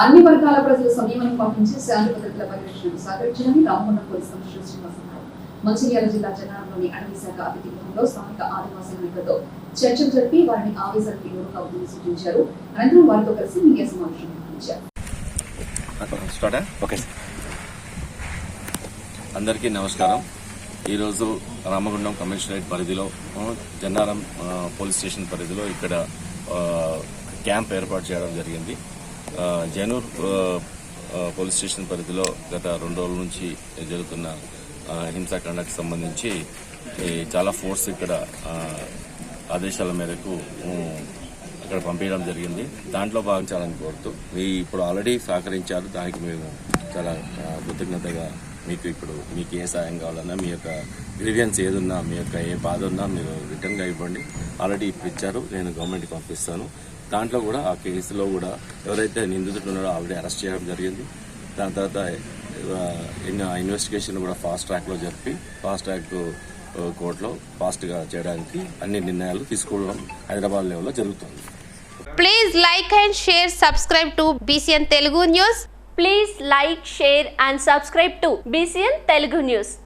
అన్ని వర్గాల ప్రజలు సంయమనం పాటించి శాంతి భద్రతల పరిరక్షణకు సహకరించాలని రామగుండం పోలీస్ కమిషనర్ శ్రీనివాసరావు మంచిర్యాల జిల్లా జన్నారంలోని అటవీ శాఖ అతిథి గృహంలో స్థానిక ఆదివాసీ నాయకులతో చర్చలు జరిపి వారిని ఆవేశానికి గురకావద్దని సూచించారు. అనంతరం వారితో కలిసి మీడియా సమావేశం నిర్వహించారు. అందరికీ నమస్కారం. ఈరోజు రామగుండం కమిషనరేట్ పరిధిలో జన్నారం పోలీస్ స్టేషన్ పరిధిలో ఇక్కడ క్యాంప్ ఏర్పాటు చేయడం జరిగింది. జనూర్ పోలీస్ స్టేషన్ పరిధిలో గత 2 రోజుల నుంచి జరుగుతున్న హింసాకాండకు సంబంధించి చాలా ఫోర్స్ ఇక్కడ ఆదేశాల మేరకు అక్కడ పంపించడం జరిగింది. దాంట్లో భావించాలని కోరుతూ ఇప్పుడు ఆల్రెడీ సహకరించారు. దానికి మేము చాలా కృతజ్ఞతగా మీకు ఏ సాయం కావాలన్నా, మీ యొక్క గ్రీవియన్స్ ఏదున్నా, మీ యొక్క ఏ బాధ ఉన్నా మీరు రిటర్న్గా ఇవ్వండి. ఆల్రెడీ ఇప్పించారు, నేను గవర్నమెంట్కి పంపిస్తాను. దాంట్లో కూడా ఆ కేసులో కూడా ఎవరైతే నిందితులు ఉన్నారో ఆల్రెడీ అరెస్ట్ చేయడం జరిగింది. దాని తర్వాత ఇన్వెస్టిగేషన్ కూడా ఫాస్ట్ ట్రాక్లో జరిపి ఫాస్ట్ ట్రాక్ కోర్టులో ఫాస్ట్గా చేయడానికి అన్ని నిర్ణయాలు తీసుకోవడం హైదరాబాద్ లెవెల్లో జరుగుతుంది. Please like and share, subscribe to BCN Telugu News. Please like, share and subscribe to BCN Telugu News.